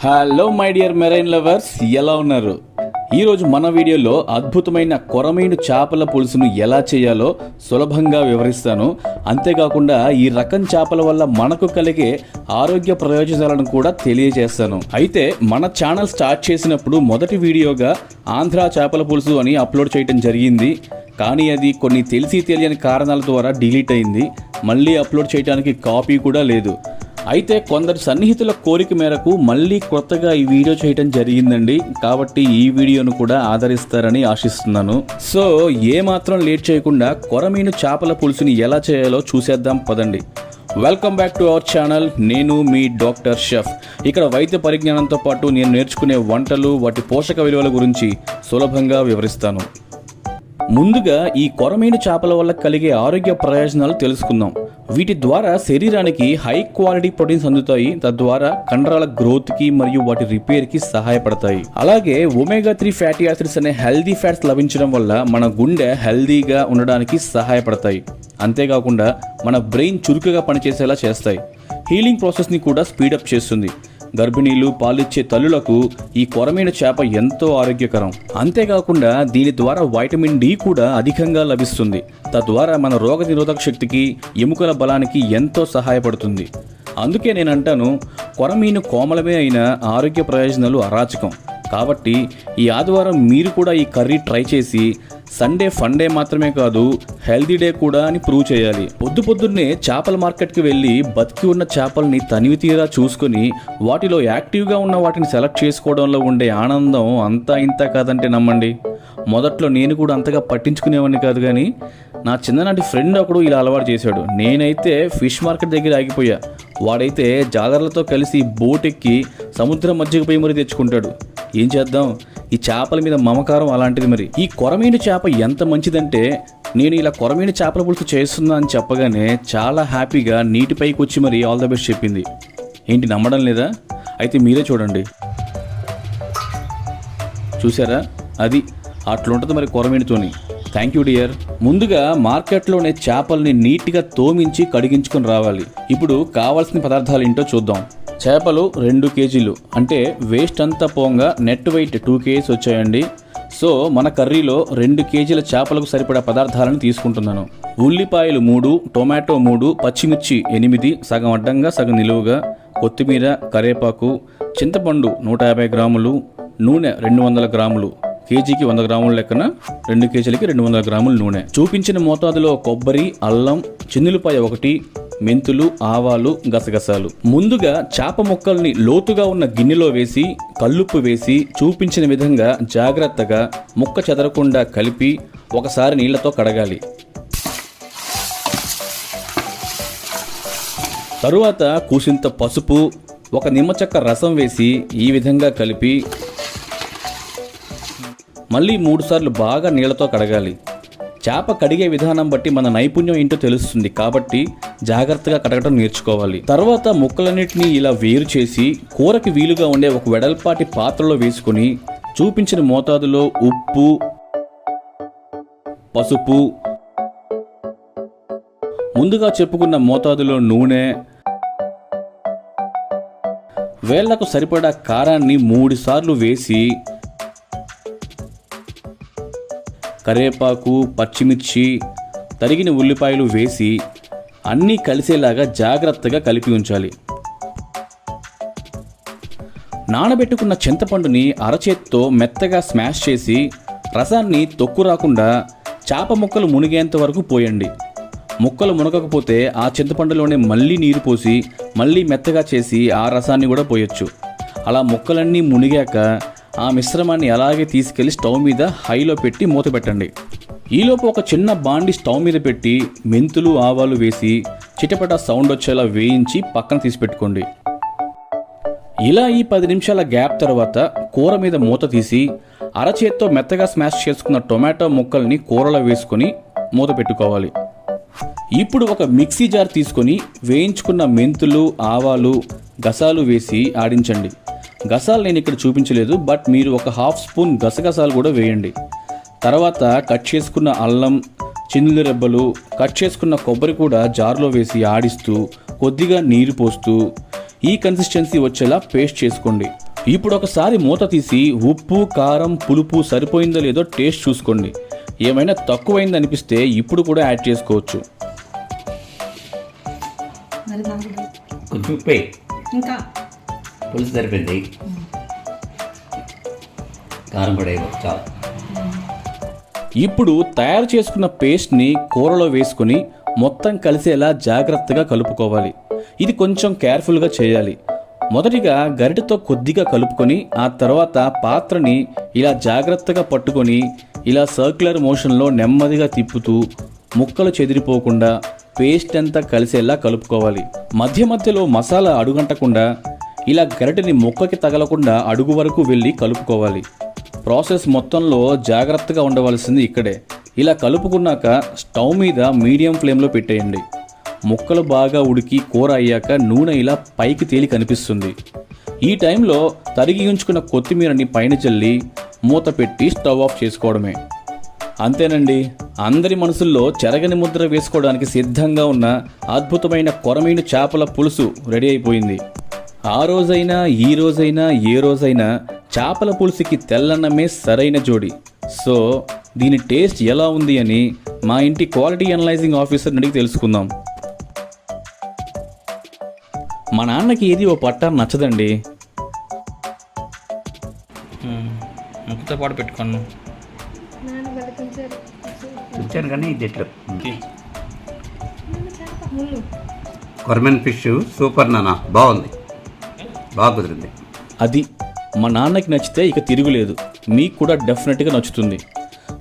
Hello my dear marine lovers, ఎలా ఉన్నారు? ఈరోజు మన వీడియోలో అద్భుతమైన కొరమీను చేపల పులుసును ఎలా చేయాలో సులభంగా వివరిస్తాను. అంతేకాకుండా ఈ రకం చేపల వల్ల మనకు కలిగే ఆరోగ్య ప్రయోజనాలను కూడా తెలియజేస్తాను. అయితే మన ఛానల్ స్టార్ట్ చేసినప్పుడు మొదటి వీడియోగా ఆంధ్ర చేపల పులుసు అని అప్లోడ్ చేయడం జరిగింది. కానీ అది కొన్ని తెలియని కారణాల ద్వారా డిలీట్ అయింది. మళ్ళీ అప్లోడ్ చేయడానికి కాపీ కూడా లేదు. అయితే కొందరు సన్నిహితుల కోరిక మేరకు మళ్ళీ కొత్తగా ఈ వీడియో చేయడం జరిగిందండి. కాబట్టి ఈ వీడియోను కూడా ఆదరిస్తారని ఆశిస్తున్నాను. సో ఏమాత్రం లేట్ చేయకుండా కొరమీను చేపల పులుసుని ఎలా చేయాలో చూసేద్దాం పదండి. Welcome back to our channel. నేను మీ డాక్టర్ షెఫ్. ఇక్కడ వైద్య పరిజ్ఞానంతో పాటు నేను నేర్చుకునే వంటలు, వాటి పోషక విలువల గురించి సులభంగా వివరిస్తాను. ముందుగా ఈ కొరమీను చేపల వల్ల కలిగే ఆరోగ్య ప్రయోజనాలు తెలుసుకుందాం. వీటి ద్వారా శరీరానికి హై క్వాలిటీ ప్రోటీన్స్ అందుతాయి. తద్వారా కండరాల గ్రోత్కి మరియు వాటి రిపేర్కి సహాయపడతాయి. అలాగే ఒమేగా 3 ఫ్యాటీ యాసిడ్స్ అనే హెల్దీ ఫ్యాట్స్ లభించడం వల్ల మన గుండె హెల్దీగా ఉండడానికి సహాయపడతాయి. అంతేకాకుండా మన బ్రెయిన్ చురుకుగా పనిచేసేలా చేస్తాయి. హీలింగ్ ప్రాసెస్ని కూడా స్పీడప్ చేస్తుంది. గర్భిణీలు, పాలిచ్చే తల్లులకు ఈ కొరమీను చేప ఎంతో ఆరోగ్యకరం. అంతేకాకుండా దీని ద్వారా వైటమిన్ డి కూడా అధికంగా లభిస్తుంది. తద్వారా మన రోగనిరోధక శక్తికి, ఎముకల బలానికి ఎంతో సహాయపడుతుంది. అందుకే నేను అంటాను, కొరమీను కోమలమే అయిన ఆరోగ్య ప్రయోజనాలు అరాచకం. కాబట్టి ఈ ఆదివారం మీరు కూడా ఈ కర్రీ ట్రై చేసి సండే ఫండే మాత్రమే కాదు, హెల్దీ డే కూడా అని ప్రూవ్ చేయాలి. పొద్దున్నే చేపల మార్కెట్కి వెళ్ళి బతికి ఉన్న చేపల్ని తనివి తీరా చూసుకొని వాటిలో యాక్టివ్గా ఉన్న వాటిని సెలెక్ట్ చేసుకోవడంలో ఉండే ఆనందం అంతా ఇంత కాదంటే నమ్మండి. మొదట్లో నేను కూడా అంతగా పట్టించుకునేవాడిని కాదు, కానీ నా చిన్ననాటి ఫ్రెండ్ ఒకడు ఇలా అలవాటు చేశాడు. నేనైతే ఫిష్ మార్కెట్ దగ్గర ఆగిపోయా. వాడైతే జాగర్లతో కలిసి బోట్ ఎక్కి సముద్రం మధ్యకు పోయి మరీ తెచ్చుకుంటాడు. ఏం చేద్దాం, ఈ చేపల మీద మమకారం అలాంటిది. మరి ఈ కొరమీను చేప ఎంత మంచిదంటే, నేను ఇలా కొరమీను చేపల పులుసు చేస్తున్నా అని చెప్పగానే చాలా హ్యాపీగా నీటిపైకి వచ్చి మరి ఆల్ ద బెస్ట్ చెప్పింది. ఏంటి, నమ్మడం లేదా? అయితే మీరే చూడండి. చూసారా, అది అట్లుంటుంది మరి కొరమీనుతోని. Thank you dear. ముందుగా మార్కెట్లోనే చేపల్ని నీట్గా తోమించి కడిగించుకొని రావాలి. ఇప్పుడు కావాల్సిన పదార్థాలు ఏంటో చూద్దాం. చేపలు 2 కేజీలు, అంటే వేస్ట్ అంతా పోగా నెట్ వెయిట్ 2 కేజీస్ వచ్చాయండి. సో మన కర్రీలో 2 కేజీల చేపలకు సరిపడా పదార్థాలను తీసుకుంటున్నాను. ఉల్లిపాయలు 3, టొమాటో 3, పచ్చిమిర్చి 8, సగం అడ్డంగా సగం నిలువుగా, కొత్తిమీర, కరివేపాకు, చింతపండు 150 గ్రాములు, నూనె 200 గ్రాములు. కేజీకి 100 గ్రాముల లెక్కన 2 కేజీలకి 200 గ్రాముల నూనె. చూపించిన మోతాదులో కొబ్బరి, అల్లం, చిన్నులపాయ 1, మెంతులు, ఆవాలు, గసగసాలు. ముందుగా చేప ముక్కల్ని లోతుగా ఉన్న గిన్నెలో వేసి కల్లుప్పు వేసి చూపించిన విధంగా జాగ్రత్తగా ముక్క చెదరకుండా కలిపి ఒకసారి నీళ్లతో కడగాలి. తరువాత కూసింత పసుపు, 1 నిమ్మచెక్క రసం వేసి ఈ విధంగా కలిపి మళ్ళీ 3 సార్లు బాగా నీళ్లతో కడగాలి. చేప కడిగే విధానం బట్టి మన నైపుణ్యం ఏంటో తెలుస్తుంది. కాబట్టి జాగ్రత్తగా కడగటం నేర్చుకోవాలి. తర్వాత ముక్కలన్నిటినీ ఇలా వేరు చేసి కూరకి వీలుగా ఉండే ఒక వెడల్పాటి పాత్రలో వేసుకుని చూపించిన మోతాదులో ఉప్పు, పసుపు, ముందుగా చెప్పుకున్న మోతాదులో నూనె, వేళ్లకు సరిపడా కారాన్ని 3 సార్లు వేసి కరివేపాకు, పచ్చిమిర్చి, తరిగిన ఉల్లిపాయలు వేసి అన్నీ కలిసేలాగా జాగ్రత్తగా కలిపి ఉంచాలి. నానబెట్టుకున్న చింతపండుని అరచేత్తో మెత్తగా స్మాష్ చేసి రసాన్ని తొక్కు రాకుండా చేప ముక్కలు మునిగేంత వరకు పోయండి. ముక్కలు మునగకపోతే ఆ చింతపండులోనే మళ్ళీ నీరు పోసి మళ్ళీ మెత్తగా చేసి ఆ రసాన్ని కూడా పోయొచ్చు. అలా ముక్కలన్నీ మునిగాక ఆ మిశ్రమాన్ని అలాగే తీసుకెళ్లి స్టవ్ మీద హైలో పెట్టి మూత పెట్టండి. ఈలోపు ఒక చిన్న బాండి స్టవ్ మీద పెట్టి మెంతులు, ఆవాలు వేసి చిటపట సౌండ్ వచ్చేలా వేయించి పక్కన తీసి పెట్టుకోండి. ఇలా ఈ 10 నిమిషాల గ్యాప్ తర్వాత కూర మీద మూత తీసి అరచేత్తో మెత్తగా స్మాష్ చేసుకున్న టొమాటో ముక్కల్ని కూరలో వేసుకొని మూత పెట్టుకోవాలి. ఇప్పుడు ఒక మిక్సీ జార్ తీసుకొని వేయించుకున్న మెంతులు, ఆవాలు, గసాలు వేసి ఆడించండి. గసాలు నేను ఇక్కడ చూపించలేదు, బట్ మీరు ఒక 1/2 స్పూన్ గసగసాలు కూడా వేయండి. తర్వాత కట్ చేసుకున్న అల్లం, చిన్నుల రెబ్బలు, కట్ చేసుకున్న కొబ్బరి కూడా జార్లో వేసి ఆడిస్తూ కొద్దిగా నీరు పోస్తూ ఈ కన్సిస్టెన్సీ వచ్చేలా పేస్ట్ చేసుకోండి. ఇప్పుడు ఒకసారి మూత తీసి ఉప్పు కారం పులుపు సరిపోయిందో లేదో టేస్ట్ చూసుకోండి. ఏమైనా తక్కువైంది అనిపిస్తే ఇప్పుడు కూడా యాడ్ చేసుకోవచ్చు. కొంచెం ఉప్పే, ఇంకా పులుసు సరిపోయింది, కారం కూడా చాలా. ఇప్పుడు తయారు చేసుకున్న పేస్ట్ని కూరలో వేసుకుని మొత్తం కలిసేలా జాగ్రత్తగా కలుపుకోవాలి. ఇది కొంచెం కేర్ఫుల్గా చేయాలి. మొదటిగా గరిటెతో కొద్దిగా కలుపుకొని ఆ తర్వాత పాత్రని ఇలా జాగ్రత్తగా పట్టుకొని ఇలా సర్క్యులర్ మోషన్లో నెమ్మదిగా తిప్పుతూ ముక్కలు చెదిరిపోకుండా పేస్ట్ అంతా కలిసేలా కలుపుకోవాలి. మధ్య మధ్యలో మసాలా అడుగంటకుండా ఇలా గరిటెని ముక్కకి తగలకుండా అడుగు వరకు వెళ్ళి కలుపుకోవాలి. ప్రాసెస్ మొత్తంలో జాగ్రత్తగా ఉండవలసింది ఇక్కడే. ఇలా కలుపుకున్నాక స్టవ్ మీద మీడియం ఫ్లేమ్లో పెట్టేయండి. ముక్కలు బాగా ఉడికి కూర అయ్యాక నూనె ఇలా పైకి తేలి కనిపిస్తుంది. ఈ టైంలో తరిగి ఉంచుకున్న కొత్తిమీరని పైన చల్లి మూత పెట్టి స్టవ్ ఆఫ్ చేసుకోవడమే. అంతేనండి, అందరి మనసుల్లో చెరగని ముద్ర వేసుకోవడానికి సిద్ధంగా ఉన్న అద్భుతమైన కొరమీను చేపల పులుసు రెడీ అయిపోయింది. ఆ రోజైనా ఈ రోజైనా ఏ రోజైనా చేపల పులుసుకి తెల్లన్నమే సరైన జోడి. సో దీని టేస్ట్ ఎలా ఉంది అని మా ఇంటి క్వాలిటీ అనలైజింగ్ ఆఫీసర్ని అడిగి తెలుసుకుందాం. మా నాన్నకి ఏది ఓ పట్టా నచ్చదండి. ముక్కతో పాటు పెట్టుకోను చూచాను కానీ ఇది ఎట్లా కొరమెన్ ఫిష్ సూపర్ నాన్న, బాగుంది, బాగా కుదిరింది. అది మా నాన్నకి నచ్చితే ఇక తిరుగులేదు. మీకు కూడా డెఫినెట్గా నచ్చుతుంది.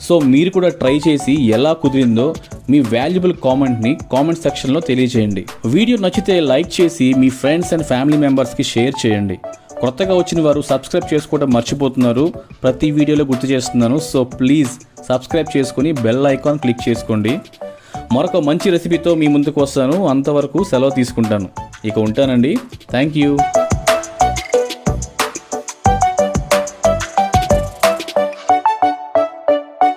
సో మీరు కూడా ట్రై చేసి ఎలా కుదిరిందో మీ వాల్యుబుల్ కామెంట్ని కామెంట్ సెక్షన్లో తెలియజేయండి. వీడియో నచ్చితే లైక్ చేసి మీ ఫ్రెండ్స్ అండ్ ఫ్యామిలీ మెంబర్స్కి షేర్ చేయండి. కొత్తగా వచ్చిన వారు సబ్స్క్రైబ్ చేసుకోవడం మర్చిపోతున్నారు. ప్రతి వీడియోలో గుర్తు చేస్తున్నాను. సో ప్లీజ్ సబ్స్క్రైబ్ చేసుకుని బెల్ ఐకాన్ క్లిక్ చేసుకోండి. మరొక మంచి రెసిపీతో మీ ముందుకు వస్తాను. అంతవరకు సెలవు తీసుకుంటాను. ఇక ఉంటానండి. Thank you.